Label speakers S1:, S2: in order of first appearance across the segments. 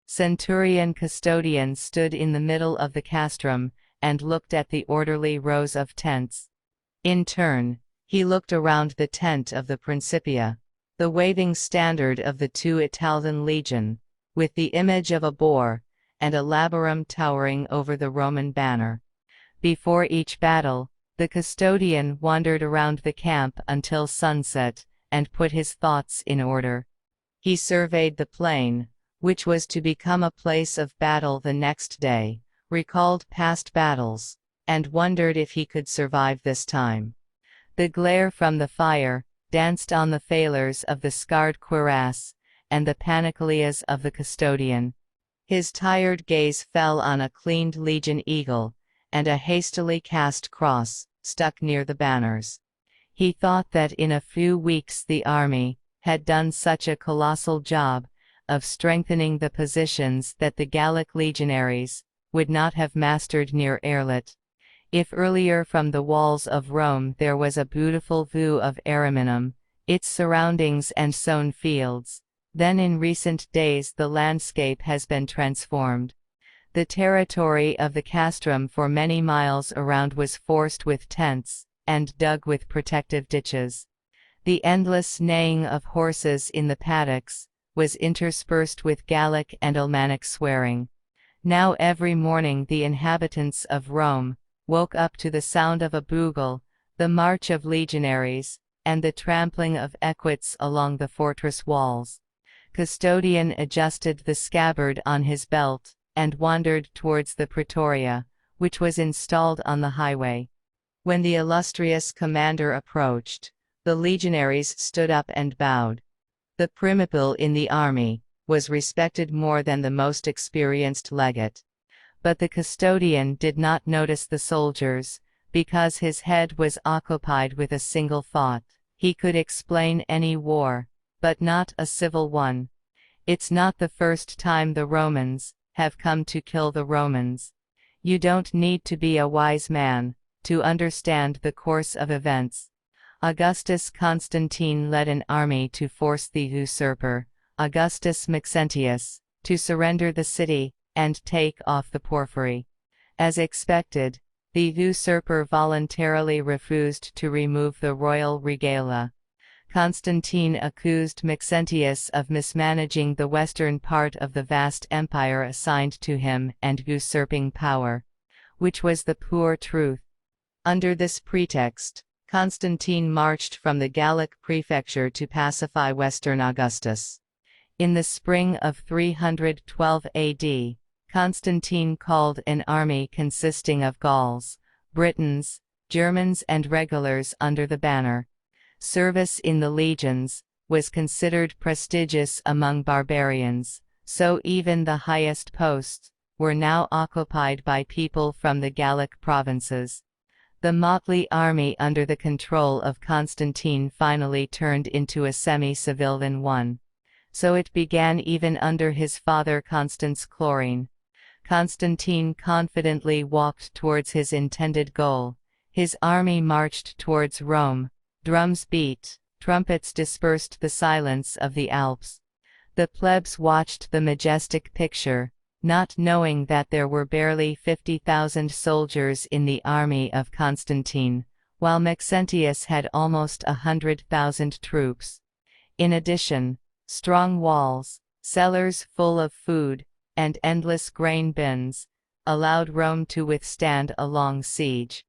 S1: Centurion Custodian stood in the middle of the castrum, and looked at the orderly rows of tents. In turn, he looked around the tent of the Principia, the waving standard of the two Italian legion, with the image of a boar, and a labarum towering over the Roman banner. Before each battle, the custodian wandered around the camp until sunset, and put his thoughts in order. He surveyed the plain, which was to become a place of battle the next day, recalled past battles, and wondered if he could survive this time. The glare from the fire danced on the failures of the scarred cuirass, and the pannicolias of the custodian. His tired gaze fell on a cleaned legion eagle, and a hastily cast cross, stuck near the banners. He thought that in a few weeks the army had done such a colossal job of strengthening the positions that the Gallic legionaries would not have mastered near Airlet. If earlier from the walls of Rome there was a beautiful view of Ariminum, its surroundings and sown fields, then in recent days the landscape has been transformed. The territory of the castrum for many miles around was forced with tents, and dug with protective ditches. The endless neighing of horses in the paddocks was interspersed with Gallic and Almanic swearing. Now every morning the inhabitants of Rome woke up to the sound of a bugle, the march of legionaries, and the trampling of equites along the fortress walls. Custodian adjusted the scabbard on his belt, and wandered towards the Praetoria, which was installed on the highway. When the illustrious commander approached, the legionaries stood up and bowed. The primipal in the army was respected more than the most experienced legate. But the custodian did not notice the soldiers, because his head was occupied with a single thought. He could explain any war, but not a civil one. It's not the first time the Romans have come to kill the Romans. You don't need to be a wise man to understand the course of events. Augustus Constantine led an army to force the usurper, Augustus Maxentius, to surrender the city and take off the porphyry. As expected, the usurper voluntarily refused to remove the royal regalia. Constantine accused Maxentius of mismanaging the western part of the vast empire assigned to him and usurping power, which was the poor truth. Under this pretext, Constantine marched from the Gallic prefecture to pacify Western Augustus. In the spring of 312 AD, Constantine called an army consisting of Gauls, Britons, Germans and regulars under the banner. Service in the legions was considered prestigious among barbarians, so even the highest posts were now occupied by people from the Gallic provinces. The motley army under the control of Constantine finally turned into a semi-civilian one. So it began even under his father Constans Chlorine. Constantine confidently walked towards his intended goal. His army marched towards Rome. Drums beat, trumpets dispersed the silence of the Alps. The plebs watched the majestic picture, not knowing that there were barely 50,000 soldiers in the army of Constantine, while Maxentius had almost 100,000 troops. In addition, strong walls, cellars full of food, and endless grain bins allowed Rome to withstand a long siege.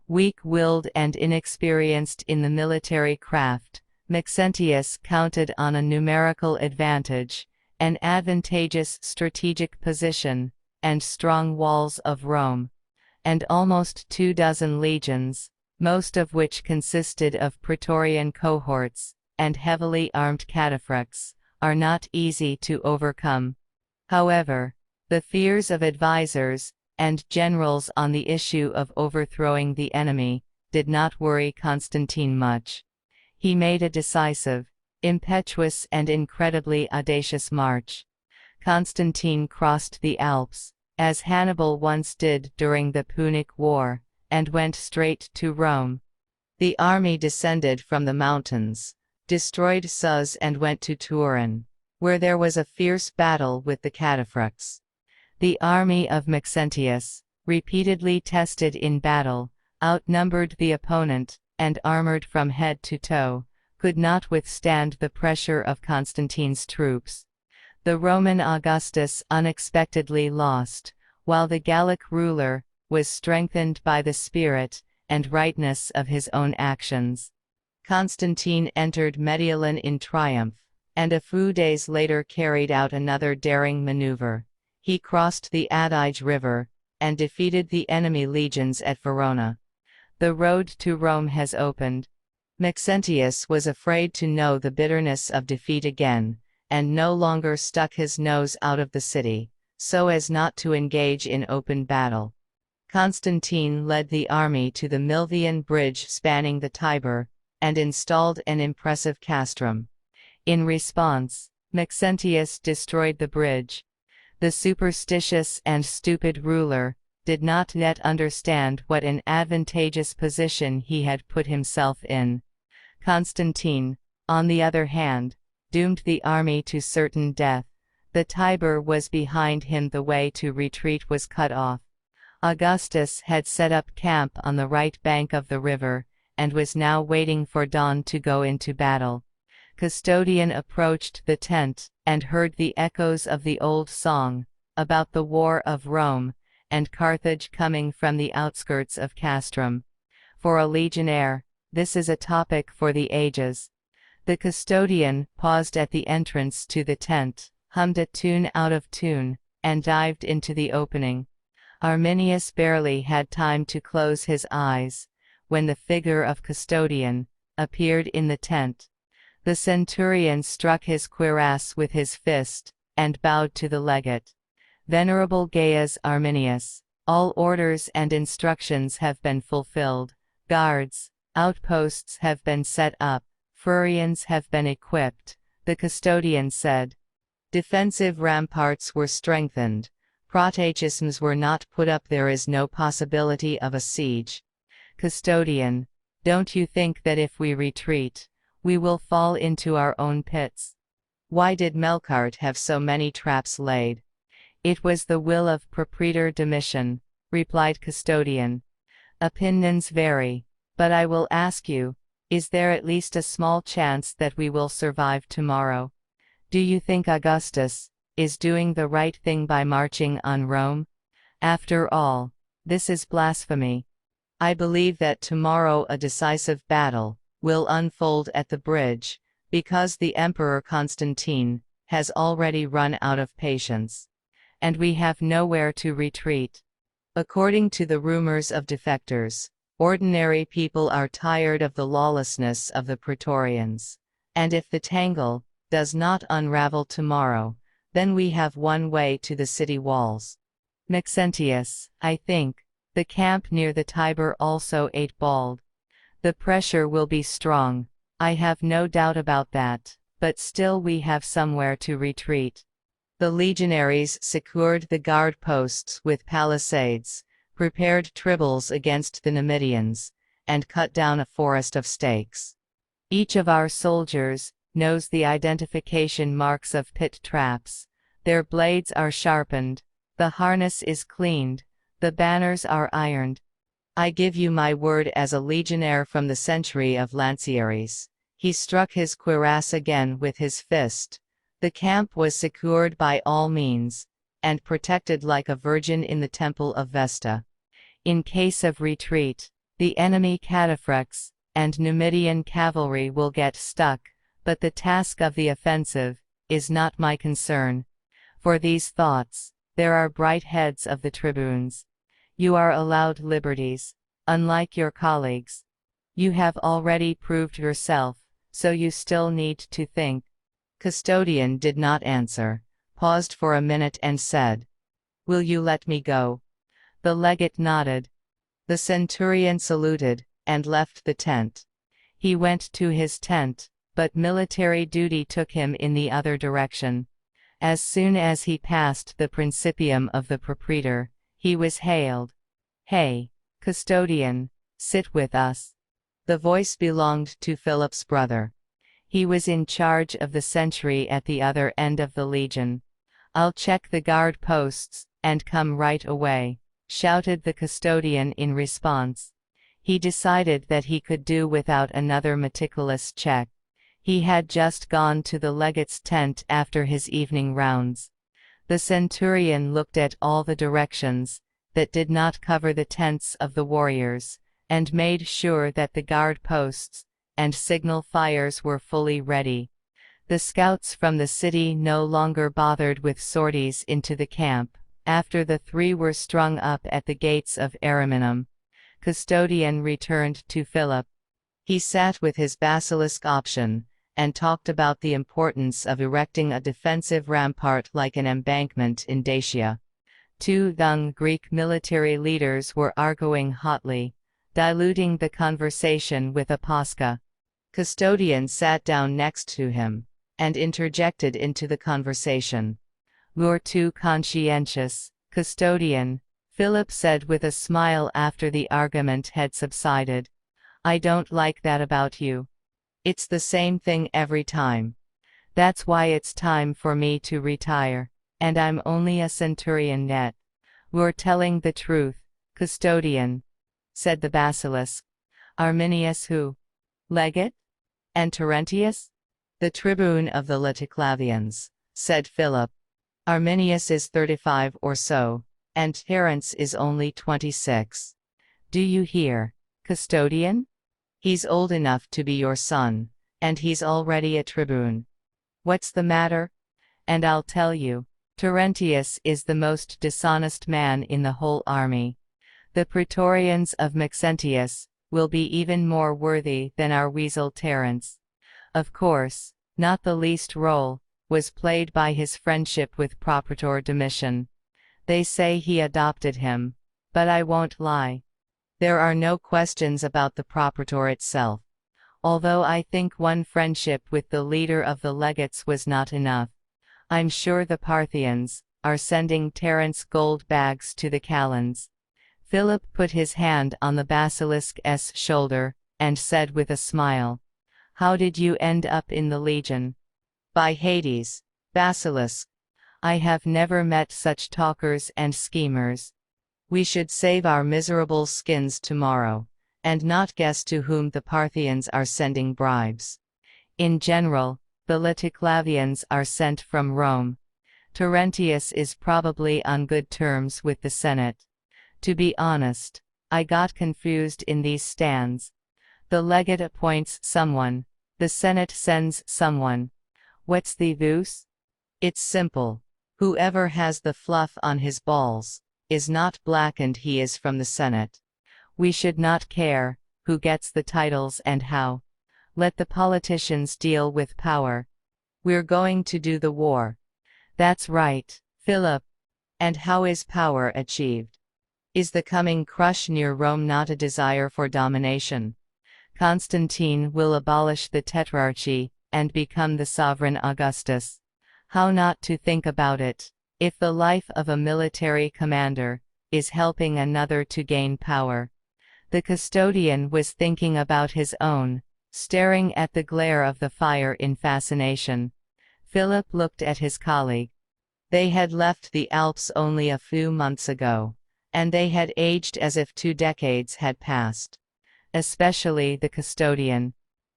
S1: Weak-willed and inexperienced in the military craft, Maxentius counted on a numerical advantage, an advantageous strategic position, and strong walls of Rome. And almost 24 legions, most of which consisted of Praetorian cohorts and heavily armed cataphracts, are not easy to overcome. However, the fears of advisors and generals on the issue of overthrowing the enemy did not worry Constantine much. He made a decisive, impetuous and incredibly audacious march. Constantine crossed the Alps, as Hannibal once did during the Punic War, and went straight to Rome. The army descended from the mountains, destroyed Suz and went to Turin, where there was a fierce battle with the cataphracts. The army of Maxentius, repeatedly tested in battle, outnumbered the opponent, and armored from head to toe, could not withstand the pressure of Constantine's troops. The Roman Augustus unexpectedly lost, while the Gallic ruler was strengthened by the spirit and rightness of his own actions. Constantine entered Mediolan in triumph, and a few days later carried out another daring maneuver. He crossed the Adige River, and defeated the enemy legions at Verona. The road to Rome has opened. Maxentius was afraid to know the bitterness of defeat again, and no longer stuck his nose out of the city, so as not to engage in open battle. Constantine led the army to the Milvian Bridge spanning the Tiber, and installed an impressive castrum. In response, Maxentius destroyed the bridge. The superstitious and stupid ruler did not yet understand what an advantageous position he had put himself in. Constantine, on the other hand, doomed the army to certain death. The Tiber was behind him, the way to retreat was cut off. Augustus had set up camp on the right bank of the river, and was now waiting for dawn to go into battle. Constantin approached the tent, and heard the echoes of the old song, about the war of Rome and Carthage coming from the outskirts of Castrum. For a legionnaire, this is a topic for the ages. The custodian paused at the entrance to the tent, hummed a tune out of tune, and dived into the opening. Arminius barely had time to close his eyes, when the figure of custodian appeared in the tent. The centurion struck his cuirass with his fist, and bowed to the legate. Venerable Gaius Arminius, all orders and instructions have been fulfilled. Guards, outposts have been set up. Furians have been equipped, the custodian said. Defensive ramparts were strengthened. Protegisms were not put up. There is no possibility of a siege. Custodian, don't you think that if we retreat, we will fall into our own pits? Why did Melkart have so many traps laid? It was the will of Propraetor Domitian, replied Custodian. Opinions vary, but I will ask you, is there at least a small chance that we will survive tomorrow? Do you think Augustus is doing the right thing by marching on Rome? After all, this is blasphemy. I believe that tomorrow a decisive battle will unfold at the bridge, because the Emperor Constantine has already run out of patience. And we have nowhere to retreat. According to the rumors of defectors, ordinary people are tired of the lawlessness of the Praetorians. And if the tangle does not unravel tomorrow, then we have one way to the city walls. Maxentius, I think, the camp near the Tiber also ate bald. The pressure will be strong, I have no doubt about that, but still we have somewhere to retreat. The legionaries secured the guard posts with palisades, prepared tribbles against the Numidians, and cut down a forest of stakes. Each of our soldiers knows the identification marks of pit traps. Their blades are sharpened, the harness is cleaned, the banners are ironed. I give you my word as a legionnaire from the century of Lanciaries. He struck his cuirass again with his fist. The camp was secured by all means, and protected like a virgin in the temple of Vesta. In case of retreat, the enemy cataphracts and Numidian cavalry will get stuck, but the task of the offensive is not my concern. For these thoughts, there are bright heads of the tribunes. You are allowed liberties, unlike your colleagues. You have already proved yourself, so you still need to think. Custodian did not answer, paused for a minute and said, "Will you let me go?" The legate nodded. The centurion saluted, and left the tent. He went to his tent, but military duty took him in the other direction. As soon as he passed the principium of the propraetor, he was hailed. "Hey, custodian, sit with us." The voice belonged to Philip's brother. He was in charge of the sentry at the other end of the legion. "I'll check the guard posts, and come right away," shouted the custodian in response. He decided that he could do without another meticulous check. He had just gone to the legate's tent after his evening rounds. The centurion looked at all the directions that did not cover the tents of the warriors, and made sure that the guard posts and signal fires were fully ready. The scouts from the city no longer bothered with sorties into the camp. After the three were strung up at the gates of Ariminum, Custodian returned to Philip. He sat with his basilisk option, and talked about the importance of erecting a defensive rampart like an embankment in Dacia. Two young Greek military leaders were arguing hotly, diluting the conversation with a pascha. Custodian sat down next to him, and interjected into the conversation. "You're too conscientious, Custodian," Philip said with a smile after the argument had subsided. "I don't like that about you. It's the same thing every time. That's why it's time for me to retire, and I'm only a centurion yet." "You're telling the truth, Custodian," said the basilisk. "Arminius who? Legate? And Terentius?" "The tribune of the Laticlavians," said Philip. "Arminius is 35 or so, and Terence is only 26. Do you hear, Custodian? He's old enough to be your son, and he's already a tribune. What's the matter? And I'll tell you, Terentius is the most dishonest man in the whole army. The praetorians of Maxentius will be even more worthy than our weasel Terence." Of course, not the least role was played by his friendship with Propraetor Domitian. They say he adopted him, but I won't lie. There are no questions about the Propraetor itself, although I think one friendship with the leader of the legates was not enough. I'm sure the Parthians are sending Terence gold bags to the Calends. Philip put his hand on the basilisk's shoulder, and said with a smile, "How did you end up in the legion?" "By Hades, Basilisk. I have never met such talkers and schemers. We should save our miserable skins tomorrow, and not guess to whom the Parthians are sending bribes. In general, the Laticlavians are sent from Rome. Terentius is probably on good terms with the Senate. To be honest, I got confused in these stands. The legate appoints someone, the Senate sends someone. What's the use? It's simple. Whoever has the fluff on his balls is not black and he is from the Senate. We should not care who gets the titles and how. Let the politicians deal with power. We're going to do the war." "That's right, Philip. And how is power achieved? Is the coming crush near Rome not a desire for domination? Constantine will abolish the tetrarchy and become the sovereign Augustus. How not to think about it, if the life of a military commander is helping another to gain power?" The custodian was thinking about his own, staring at the glare of the fire in fascination. Philip looked at his colleague. They had left the Alps only a few months ago, and they had aged as if 2 decades had passed. Especially the custodian.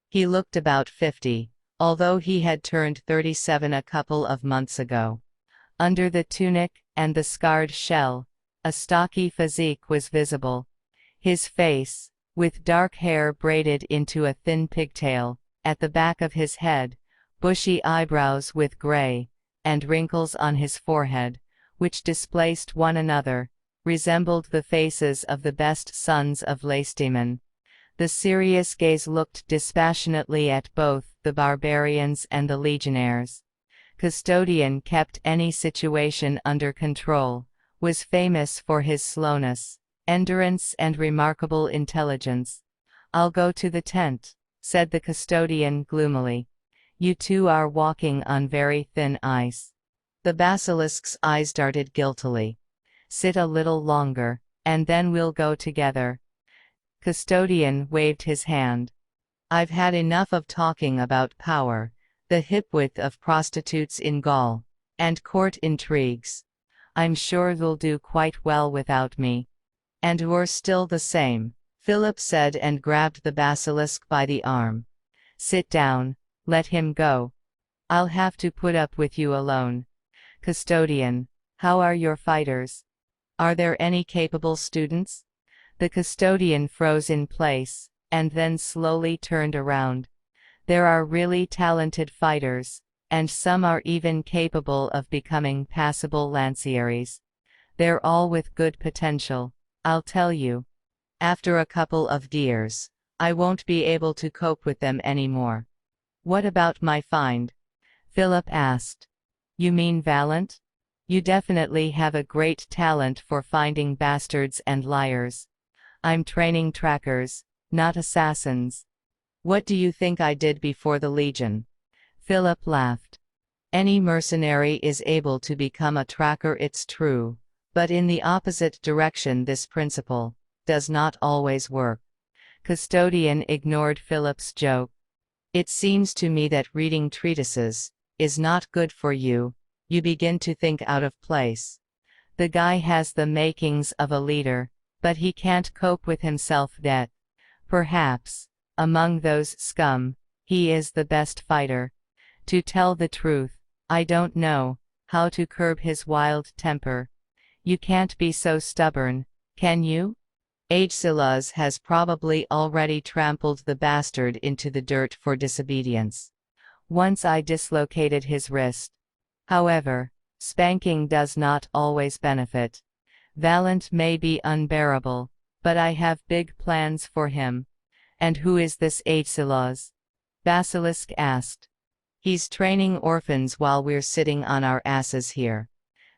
S1: He looked about 50, although he had turned 37 a couple of months ago. Under the tunic and the scarred shell, a stocky physique was visible. His face, with dark hair braided into a thin pigtail, at the back of his head, bushy eyebrows with gray, and wrinkles on his forehead, which displaced one another, resembled the faces of the best sons of Lacedaemon. The serious gaze looked dispassionately at both the barbarians and the legionnaires. Custodian kept any situation under control, was famous for his slowness, endurance and remarkable intelligence. "I'll go to the tent," said the custodian gloomily. "You two are walking on very thin ice." The basilisk's eyes darted guiltily. "Sit a little longer, and then we'll go together." Custodian waved his hand. I've had enough of talking about power, the hip-width of prostitutes in Gaul, and court intrigues. I'm sure you'll do quite well without me. And you're still the same, Philip said and grabbed the basilisk by the arm. Sit down, let him go. I'll have to put up with you alone. Custodian, how are your fighters? Are there any capable students? The custodian froze in place, and then slowly turned around. There are really talented fighters, and some are even capable of becoming passable lanciaries. They're all with good potential, I'll tell you. After a couple of years, I won't be able to cope with them anymore. What about my find? Philip asked. You mean Valent? You definitely have a great talent for finding bastards and liars. I'm training trackers, not assassins. What do you think I did before the Legion? Philip laughed. Any mercenary is able to become a tracker, it's true, but in the opposite direction this principle does not always work. Custodian ignored Philip's joke. It seems to me that reading treatises is not good for you. You begin to think out of place. The guy has the makings of a leader, but he can't cope with himself yet. Perhaps, among those scum, he is the best fighter. To tell the truth, I don't know how to curb his wild temper. You can't be so stubborn, can you? Aeschylus has probably already trampled the bastard into the dirt for disobedience. Once I dislocated his wrist. However, spanking does not always benefit. Valent may be unbearable, but I have big plans for him. And who is this Aeschylus? Basilisk asked. He's training orphans while we're sitting on our asses here.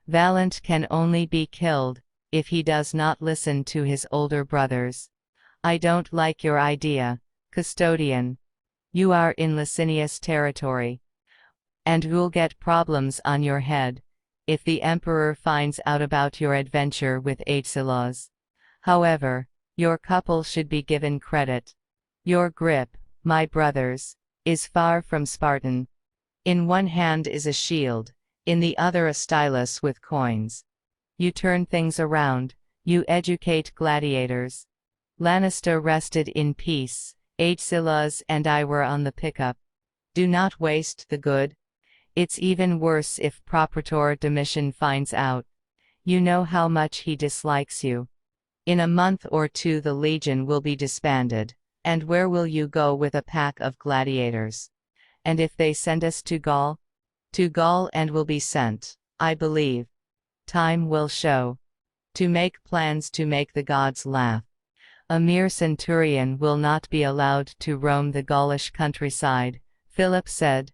S1: Valent can only be killed if he does not listen to his older brothers. I don't like your idea, custodian. You are in Licinius territory. And you'll get problems on your head if the emperor finds out about your adventure with Aeschylus. However, your couple should be given credit. Your grip, my brothers, is far from Spartan. In one hand is a shield, in the other a stylus with coins. You turn things around, you educate gladiators. Lannister rested in peace, Aeschylus and I were on the pickup. Do not waste the good. It's even worse if Propraetor Domitian finds out. You know how much he dislikes you. In a month or two the Legion will be disbanded, and where will you go with a pack of gladiators? And if they send us to Gaul? To Gaul and will be sent, I believe. Time will show. To make plans to make the gods laugh. A mere centurion will not be allowed to roam the Gaulish countryside, Philip said.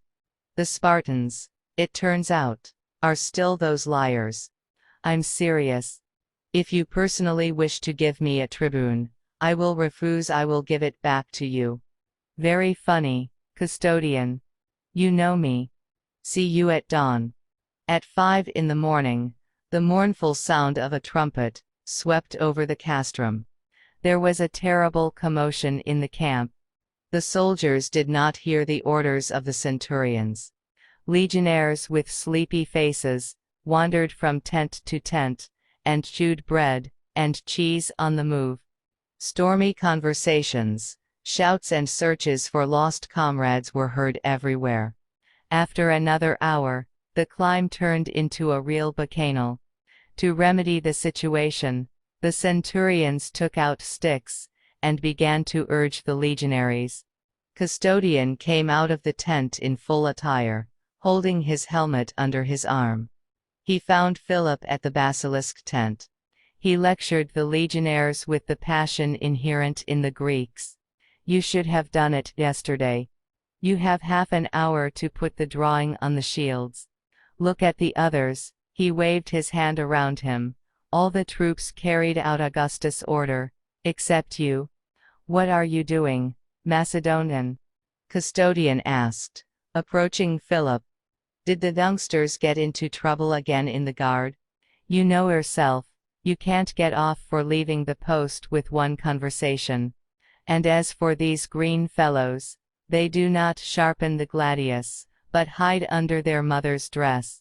S1: The Spartans, it turns out, are still those liars. I'm serious. If you personally wish to give me a tribune, I will refuse. I will give it back to you. Very funny, custodian. You know me. See you at dawn. At 5 in the morning, the mournful sound of a trumpet swept over the castrum. There was a terrible commotion in the camp. The soldiers did not hear the orders of the centurions. Legionnaires with sleepy faces wandered from tent to tent, and chewed bread and cheese on the move. Stormy conversations, shouts and searches for lost comrades were heard everywhere. After another hour, the climb turned into a real bacchanal. To remedy the situation, the centurions took out sticks and began to urge the legionaries. Custodian came out of the tent in full attire, holding his helmet under his arm. He found Philip at the basilisk tent. He lectured the legionnaires with the passion inherent in the Greeks. You should have done it yesterday. You have half an hour to put the drawing on the shields. Look at the others. He waved his hand around him. All the troops carried out Augustus' order, except you. What are you doing, Macedonian? Custodian asked, approaching Philip. Did the youngsters get into trouble again in the guard? You know yourself, you can't get off for leaving the post with one conversation. And as for these green fellows, they do not sharpen the gladius, but hide under their mother's dress.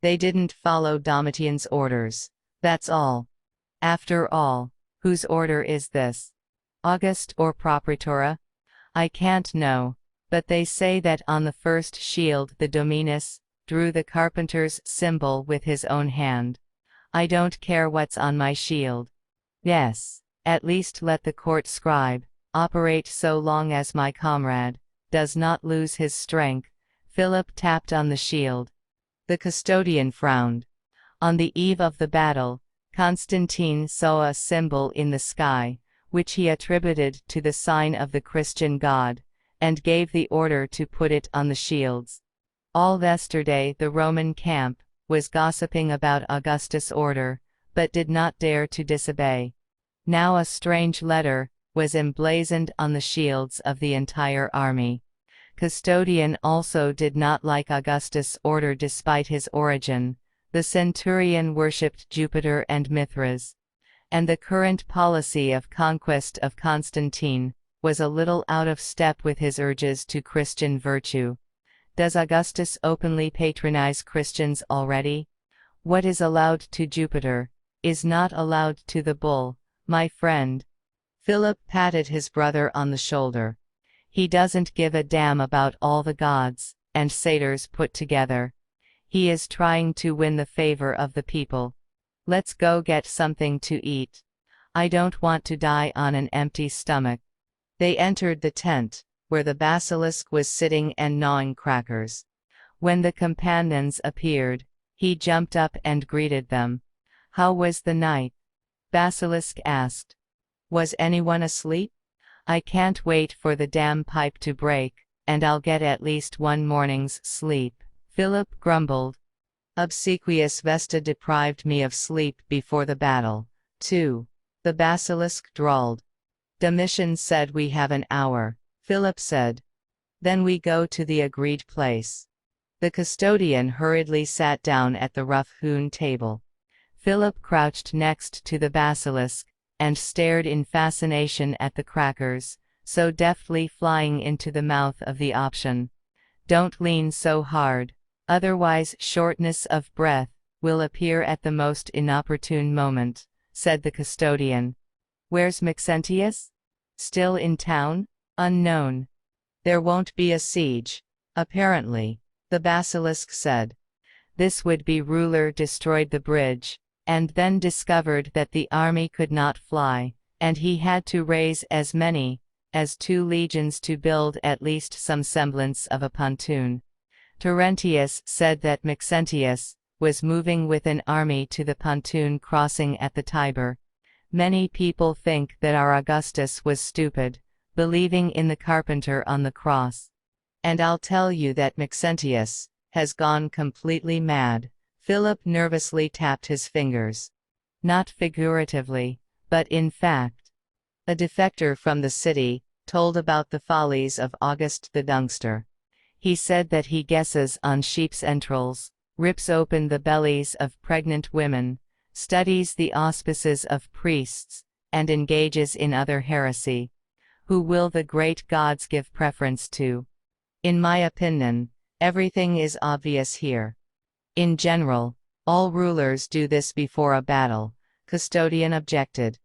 S1: They didn't follow Domitian's orders. That's all. After all, whose order is this? August or Propraetora? I can't know, but they say that on the first shield the Dominus drew the carpenter's symbol with his own hand. I don't care what's on my shield. Yes, at least let the court scribe operate so long as my comrade does not lose his strength. Philip tapped on the shield. The custodian frowned. On the eve of the battle, Constantine saw a symbol in the sky, which he attributed to the sign of the Christian God, and gave the order to put it on the shields. All yesterday the Roman camp was gossiping about Augustus' order, but did not dare to disobey. Now a strange letter was emblazoned on the shields of the entire army. Custodian also did not like Augustus' order despite his origin. The centurion worshipped Jupiter and Mithras. And the current policy of conquest of Constantine was a little out of step with his urges to Christian virtue. Does Augustus openly patronize Christians already? What is allowed to Jupiter is not allowed to the bull, my friend. Philip patted his brother on the shoulder. He doesn't give a damn about all the gods and satyrs put together. He is trying to win the favor of the people. Let's go get something to eat. I don't want to die on an empty stomach. They entered the tent, where the basilisk was sitting and gnawing crackers. When the companions appeared, he jumped up and greeted them. How was the night? Basilisk asked. Was anyone asleep? I can't wait for the damn pipe to break, and I'll get at least one morning's sleep, Philip grumbled. Obsequious Vesta deprived me of sleep before the battle, too, the basilisk drawled. Domitian said we have an hour, Philip said. Then we go to the agreed place. The custodian hurriedly sat down at the rough-hewn table. Philip crouched next to the basilisk, and stared in fascination at the crackers, so deftly flying into the mouth of the option. Don't lean so hard, otherwise shortness of breath will appear at the most inopportune moment, said the custodian. Where's Maxentius? Still in town? Unknown. There won't be a siege, apparently, the basilisk said. This would-be ruler destroyed the bridge, and then discovered that the army could not fly, and he had to raise as many as 2 legions to build at least some semblance of a pontoon. Terentius said that Maxentius was moving with an army to the pontoon crossing at the Tiber. Many people think that our Augustus was stupid, believing in the carpenter on the cross. And I'll tell you that Maxentius has gone completely mad. Philip nervously tapped his fingers. Not figuratively, but in fact. A defector from the city told about the follies of August the Dunkster. He said that he guesses on sheep's entrails, rips open the bellies of pregnant women, studies the auspices of priests, and engages in other heresy. Who will the great gods give preference to? In my opinion, everything is obvious here. In general, all rulers do this before a battle, custodian objected.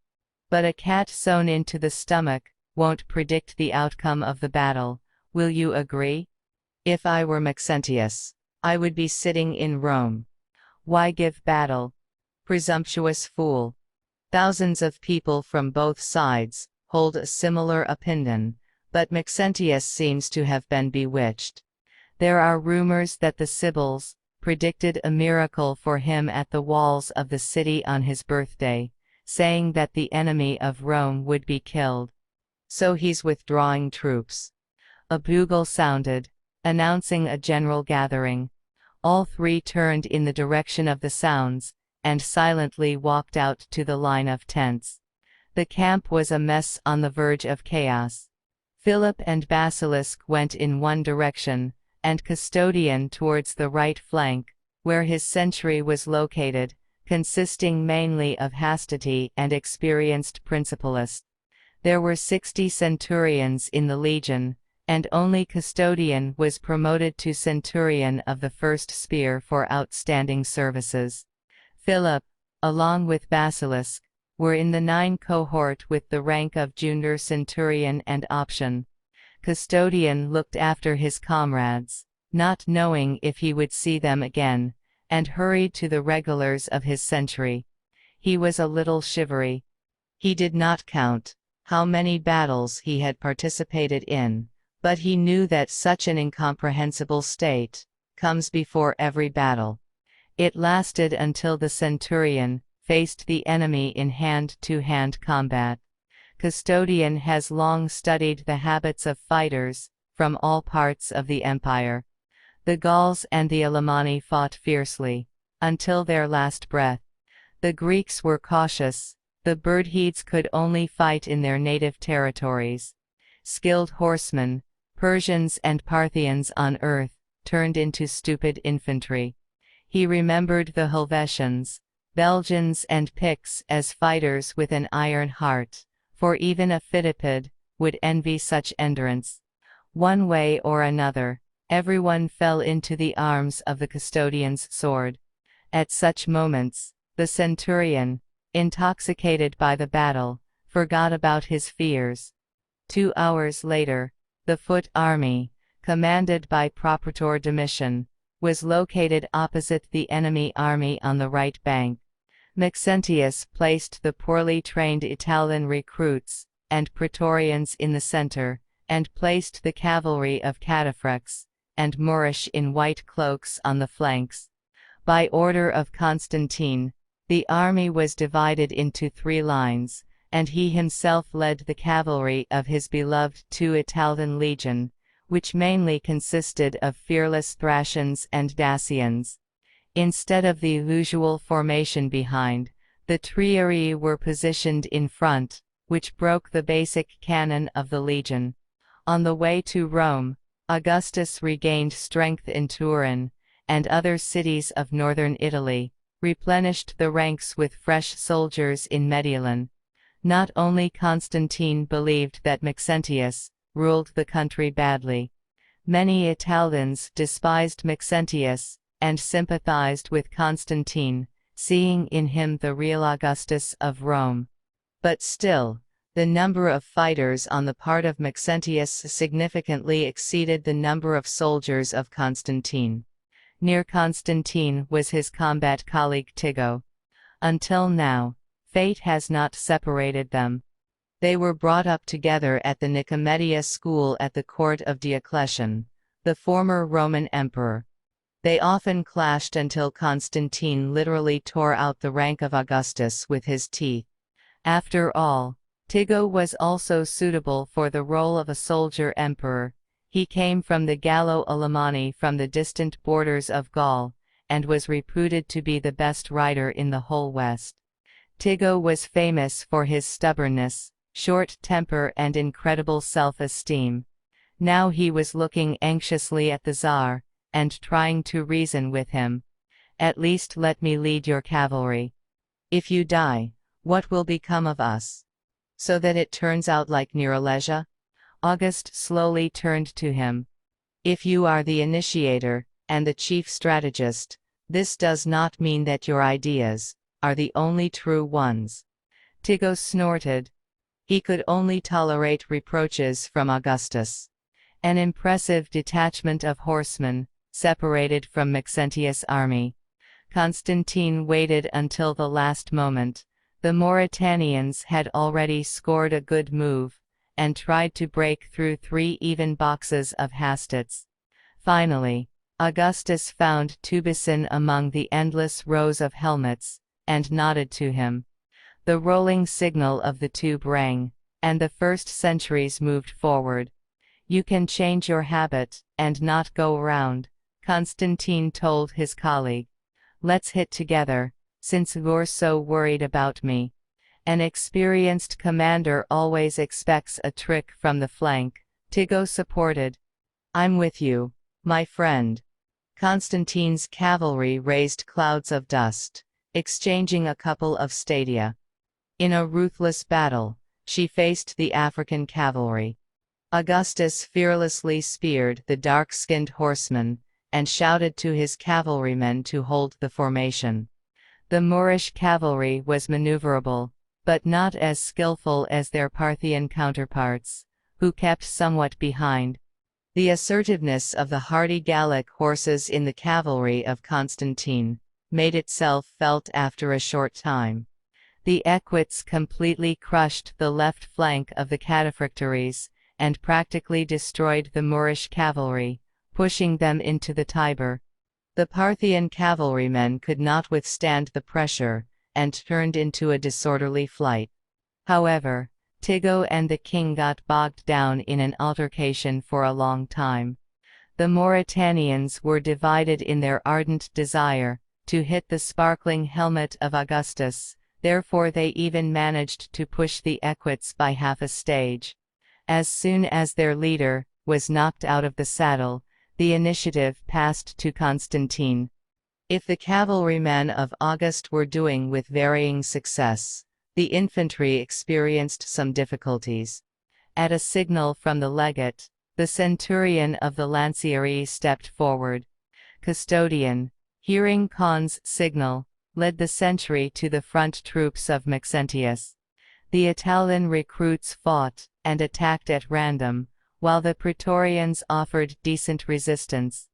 S1: But a cat sewn into the stomach won't predict the outcome of the battle, will you agree? If I were Maxentius, I would be sitting in Rome. Why give battle? Presumptuous fool. Thousands of people from both sides hold a similar opinion, but Maxentius seems to have been bewitched. There are rumors that the Sibyls predicted a miracle for him at the walls of the city on his birthday, saying that the enemy of Rome would be killed. So he's withdrawing troops. A bugle sounded, announcing a general gathering. All 3 turned in the direction of the sounds, and silently walked out to the line of tents. The camp was a mess on the verge of chaos. Philip and Basilisk went in one direction, and Custodian towards the right flank, where his sentry was located, consisting mainly of Hastati and experienced principalists. There were 60 centurions in the legion, and only Custodian was promoted to centurion of the first spear for outstanding services. Philip, along with Basilisk, were in the 9 cohort with the rank of junior centurion and option. Custodian looked after his comrades, not knowing if he would see them again, and hurried to the regulars of his century. He was a little shivery. He did not count how many battles he had participated in, but he knew that such an incomprehensible state comes before every battle. It lasted until the centurion faced the enemy in hand-to-hand combat. Custodian has long studied the habits of fighters from all parts of the empire. The Gauls and the Alemanni fought fiercely until their last breath. The Greeks were cautious. The Birdheads could only fight in their native territories. Skilled horsemen, Persians and Parthians on earth, turned into stupid infantry. He remembered the Helvetians, Belgians and Picts as fighters with an iron heart, for even a Phidippid would envy such endurance. One way or another, everyone fell into the arms of the Custodian's sword. At such moments, the centurion, intoxicated by the battle, forgot about his fears. 2 hours later, the foot army, commanded by Propraetor Domitian, was located opposite the enemy army on the right bank. Maxentius placed the poorly trained Italian recruits and Praetorians in the center, and placed the cavalry of cataphracts and Moorish in white cloaks on the flanks. By order of Constantine, the army was divided into 3 lines, and he himself led the cavalry of his beloved 2 Italian legion, which mainly consisted of fearless Thracians and Dacians. Instead of the usual formation behind, the triarii were positioned in front, which broke the basic canon of the legion. On the way to Rome, Augustus regained strength in Turin, and other cities of northern Italy, replenished the ranks with fresh soldiers in Mediolan. Not only Constantine believed that Maxentius ruled the country badly. Many Italians despised Maxentius and sympathized with Constantine, seeing in him the real Augustus of Rome. But still, the number of fighters on the part of Maxentius significantly exceeded the number of soldiers of Constantine. Near Constantine was his combat colleague Tycho. Until now, fate has not separated them. They were brought up together at the Nicomedia school at the court of Diocletian, the former Roman emperor. They often clashed until Constantine literally tore out the rank of Augustus with his teeth. After all, Tycho was also suitable for the role of a soldier emperor. He came from the Gallo-Alemanni from the distant borders of Gaul, and was reputed to be the best rider in the whole West. Tycho was famous for his stubbornness, short temper and incredible self-esteem. Now he was looking anxiously at the Tsar, and trying to reason with him. At least let me lead your cavalry. If you die, what will become of us? So that it turns out like Neuralesia? August slowly turned to him. If you are the initiator, and the chief strategist, this does not mean that your ideas are the only true ones. Tycho snorted. He could only tolerate reproaches from Augustus. An impressive detachment of horsemen separated from Maxentius' army. Constantine waited until the last moment. The Mauritanians had already scored a good move, and tried to break through 3 even boxes of hastets. Finally, Augustus found Tubicin among the endless rows of helmets, and nodded to him. The rolling signal of the tube rang, and the first sentries moved forward. You can change your habit, and not go around, Constantine told his colleague. Let's hit together, since you're so worried about me. An experienced commander always expects a trick from the flank, Tycho supported. I'm with you, my friend. Constantine's cavalry raised clouds of dust, exchanging a couple of stadia. In a ruthless battle, she faced the African cavalry. Augustus fearlessly speared the dark-skinned horsemen, and shouted to his cavalrymen to hold the formation. The Moorish cavalry was maneuverable, but not as skillful as their Parthian counterparts, who kept somewhat behind. The assertiveness of the hardy Gallic horses in the cavalry of Constantine made itself felt after a short time. The equites completely crushed the left flank of the cataphractories, and practically destroyed the Moorish cavalry, pushing them into the Tiber. The Parthian cavalrymen could not withstand the pressure, and turned into a disorderly flight. However, Tycho and the king got bogged down in an altercation for a long time. The Mauritanians were divided in their ardent desire to hit the sparkling helmet of Augustus, therefore they even managed to push the equites by half a stage. As soon as their leader was knocked out of the saddle, the initiative passed to Constantine. If the cavalrymen of August were doing with varying success, the infantry experienced some difficulties. At a signal from the legate, the centurion of the Lancieri stepped forward. Custodian, hearing Con's signal, led the sentry to the front troops of Maxentius. The Italian recruits fought and attacked at random, while the Praetorians offered decent resistance.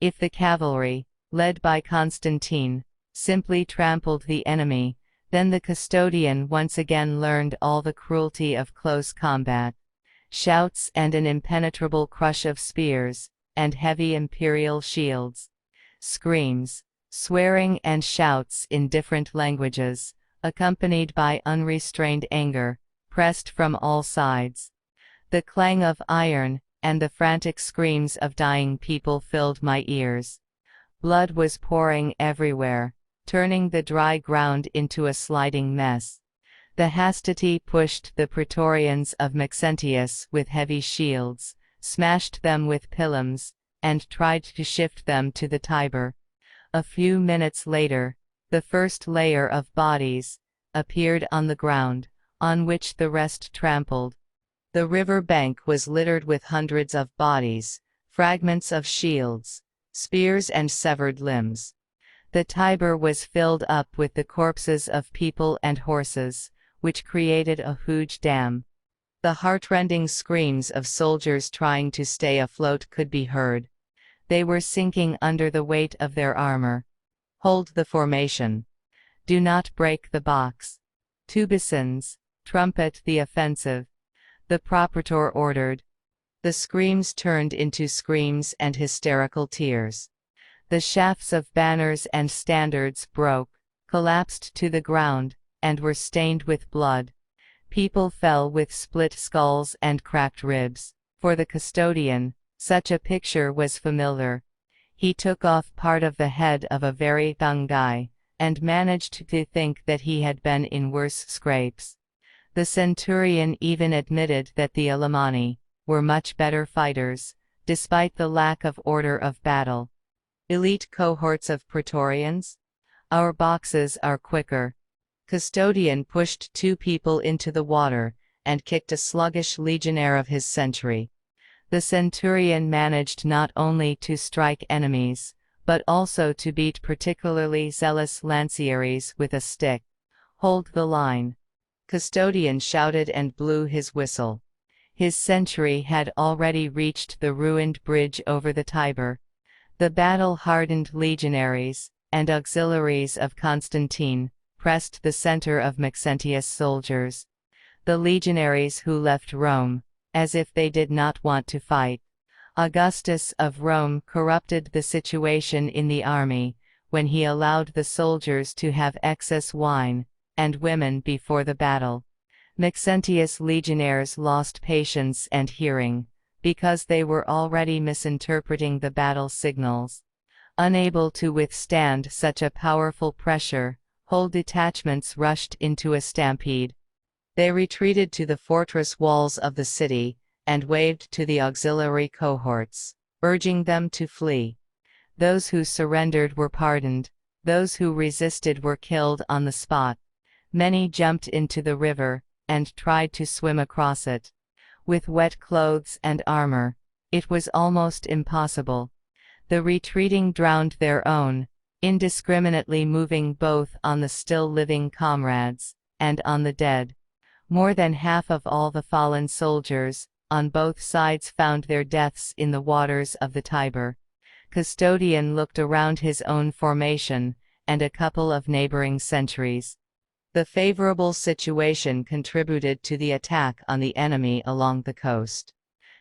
S1: If the cavalry, led by Constantine, simply trampled the enemy, then the custodian once again learned all the cruelty of close combat. Shouts and an impenetrable crush of spears, and heavy imperial shields. Screams, swearing and shouts in different languages, accompanied by unrestrained anger, pressed from all sides. The clang of iron, and the frantic screams of dying people filled my ears. Blood was pouring everywhere, turning the dry ground into a sliding mess. The hastati pushed the Praetorians of Maxentius with heavy shields, smashed them with pilums, and tried to shift them to the Tiber. A few minutes later, the first layer of bodies appeared on the ground, on which the rest trampled. The river bank was littered with hundreds of bodies, fragments of shields, spears and severed limbs. The Tiber was filled up with the corpses of people and horses, which created a huge dam. The heartrending screams of soldiers trying to stay afloat could be heard. They were sinking under the weight of their armor. Hold the formation. Do not break the box. Tubicins, trumpet the offensive. The Propraetor ordered. The screams turned into screams and hysterical tears. The shafts of banners and standards broke, collapsed to the ground, and were stained with blood. People fell with split skulls and cracked ribs. For the custodian, such a picture was familiar. He took off part of the head of a very young guy, and managed to think that he had been in worse scrapes. The centurion even admitted that the Alemanni were much better fighters, despite the lack of order of battle. Elite cohorts of Praetorians? Our boxes are quicker. Custodian pushed 2 people into the water, and kicked a sluggish legionnaire of his century. The centurion managed not only to strike enemies, but also to beat particularly zealous lanciaries with a stick. Hold the line. Custodian shouted and blew his whistle. His century had already reached the ruined bridge over the Tiber. The battle-hardened legionaries and auxiliaries of Constantine pressed the center of Maxentius' soldiers. The legionaries who left Rome, as if they did not want to fight. Augustus of Rome corrupted the situation in the army when he allowed the soldiers to have excess wine and women before the battle. Maxentius' legionnaires lost patience and hearing, because they were already misinterpreting the battle signals. Unable to withstand such a powerful pressure, whole detachments rushed into a stampede. They retreated to the fortress walls of the city, and waved to the auxiliary cohorts, urging them to flee. Those who surrendered were pardoned, those who resisted were killed on the spot. Many jumped into the river, and tried to swim across it. With wet clothes and armor, it was almost impossible. The retreating drowned their own, indiscriminately moving both on the still living comrades and on the dead. More than half of all the fallen soldiers on both sides found their deaths in the waters of the Tiber. Constantin looked around his own formation and a couple of neighboring centuries. The favorable situation contributed to the attack on the enemy along the coast.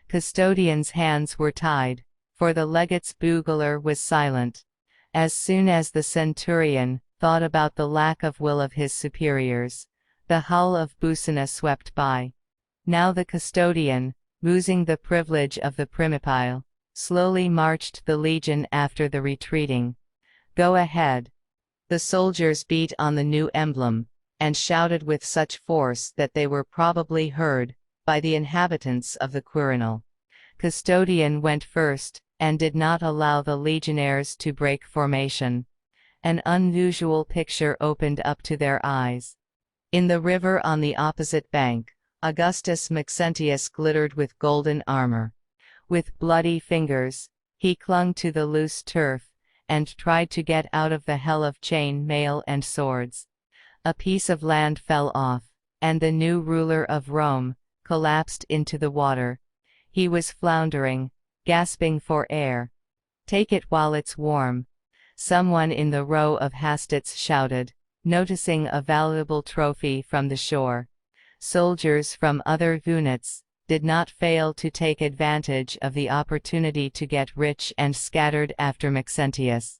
S1: Constantin's hands were tied, for the legate's bugler was silent. As soon as the centurion thought about the lack of will of his superiors, the hull of Busina swept by. Now the custodian, losing the privilege of the primipile, slowly marched the legion after the retreating. "Go ahead." The soldiers beat on the new emblem, and shouted with such force that they were probably heard by the inhabitants of the Quirinal. Constantin went first, and did not allow the legionnaires to break formation. An unusual picture opened up to their eyes. In the river on the opposite bank, Augustus Maxentius glittered with golden armor. With bloody fingers, he clung to the loose turf, and tried to get out of the hell of chain mail and swords. A piece of land fell off, and the new ruler of Rome collapsed into the water. He was floundering, gasping for air. "Take it while it's warm," someone in the row of Hastites shouted, noticing a valuable trophy from the shore. Soldiers from other units did not fail to take advantage of the opportunity to get rich and scattered after Maxentius.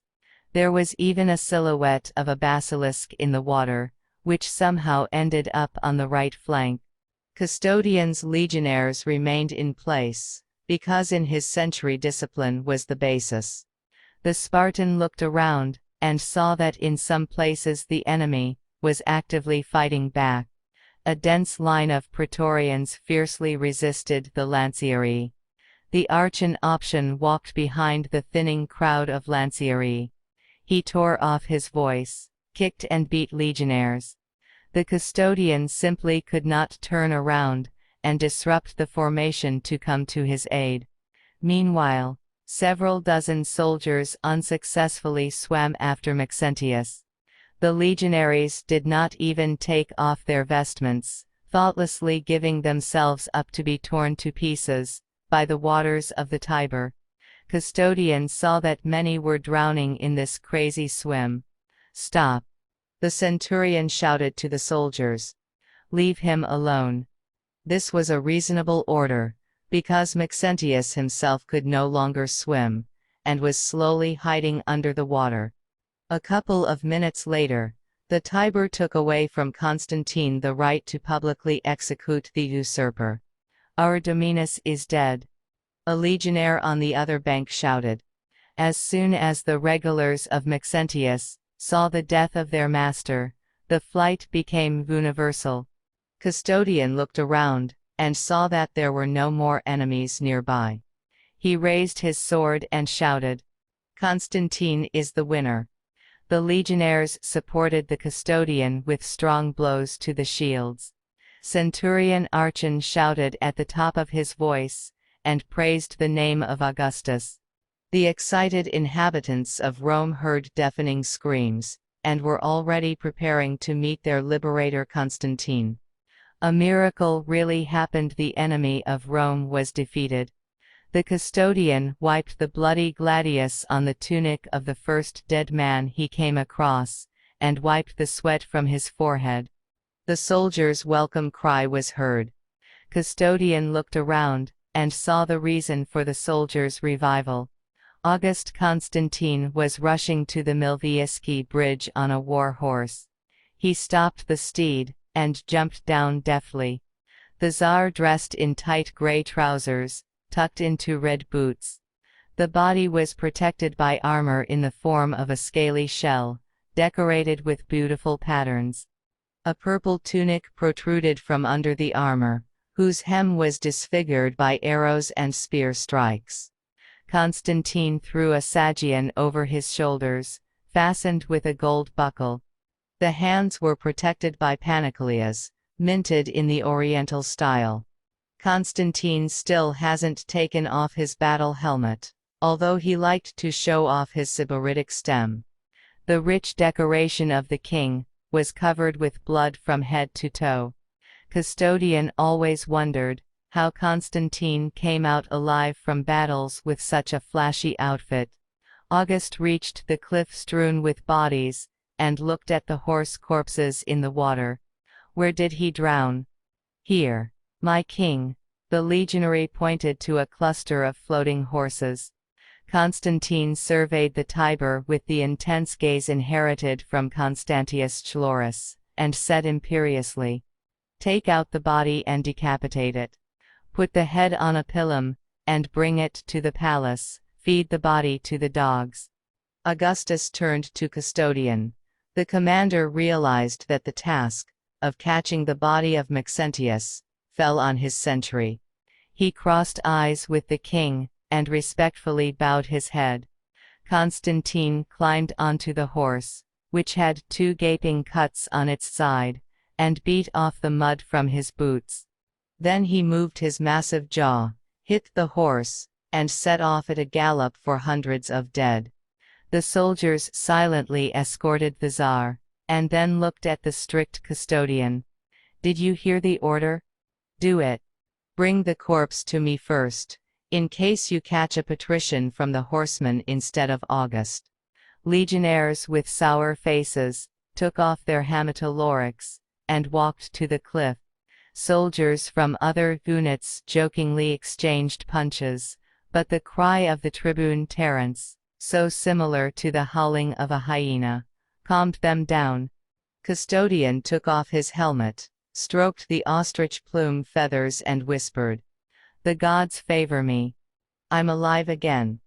S1: There was even a silhouette of a basilisk in the water, which somehow ended up on the right flank. Constantin's legionnaires remained in place, because in his century discipline was the basis. The Spartan looked around, and saw that in some places the enemy was actively fighting back. A dense line of praetorians fiercely resisted the lancieri. The archon Option walked behind the thinning crowd of lancieri. He tore off his voice, kicked and beat legionnaires. The custodian simply could not turn around and disrupt the formation to come to his aid. Meanwhile, several dozen soldiers unsuccessfully swam after Maxentius. The legionaries did not even take off their vestments, thoughtlessly giving themselves up to be torn to pieces by the waters of the Tiber. Constantin saw that many were drowning in this crazy swim. "Stop!" the centurion shouted to the soldiers. "Leave him alone." This was a reasonable order, because Maxentius himself could no longer swim, and was slowly hiding under the water. A couple of minutes later, the Tiber took away from Constantine the right to publicly execute the usurper. "Our Dominus is dead," a legionnaire on the other bank shouted. As soon as the regulars of Maxentius saw the death of their master, the flight became universal. Constantin looked around, and saw that there were no more enemies nearby. He raised his sword and shouted, "Constantine is the winner." The legionnaires supported the custodian with strong blows to the shields. Centurion Archon shouted at the top of his voice, and praised the name of Augustus. The excited inhabitants of Rome heard deafening screams, and were already preparing to meet their liberator Constantine. A miracle really happened. The enemy of Rome was defeated. The custodian wiped the bloody gladius on the tunic of the first dead man he came across, and wiped the sweat from his forehead. The soldier's welcome cry was heard. Constantin looked around, and saw the reason for the soldier's revival. August Constantine was rushing to the Milvia Bridge on a war horse. He stopped the steed, and jumped down deftly. The Tsar dressed in tight grey trousers, tucked into red boots. The body was protected by armor in the form of a scaly shell, decorated with beautiful patterns. A purple tunic protruded from under the armor, whose hem was disfigured by arrows and spear strikes. Constantine threw a sagian over his shoulders, fastened with a gold buckle. The hands were protected by panniclias, minted in the Oriental style. Constantine still hasn't taken off his battle helmet, although he liked to show off his sybaritic stem. The rich decoration of the king was covered with blood from head to toe. Custodian always wondered how Constantine came out alive from battles with such a flashy outfit. August reached the cliff strewn with bodies, and looked at the horse corpses in the water. Where did he drown? Here, my king. The legionary pointed to a cluster of floating horses. Constantine surveyed the Tiber with the intense gaze inherited from Constantius Chlorus, and said imperiously, "Take out the body and decapitate it. Put the head on a pilum, and bring it to the palace. Feed the body to the dogs." Augustus turned to Custodian. The commander realized that the task of catching the body of Maxentius fell on his sentry. He crossed eyes with the king, and respectfully bowed his head. Constantine climbed onto the horse, which had 2 gaping cuts on its side, and beat off the mud from his boots. Then he moved his massive jaw, hit the horse, and set off at a gallop for hundreds of dead. The soldiers silently escorted the Tsar, and then looked at the strict custodian. "Did you hear the order? Do it. Bring the corpse to me first, in case you catch a patrician from the horsemen instead of August." Legionnaires with sour faces took off their haematolorics and walked to the cliff. Soldiers from other units jokingly exchanged punches, but the cry of the tribune Terence, so similar to the howling of a hyena, calmed them down. Custodian took off his helmet, stroked the ostrich plume feathers and whispered, "The gods favor me. I'm alive again."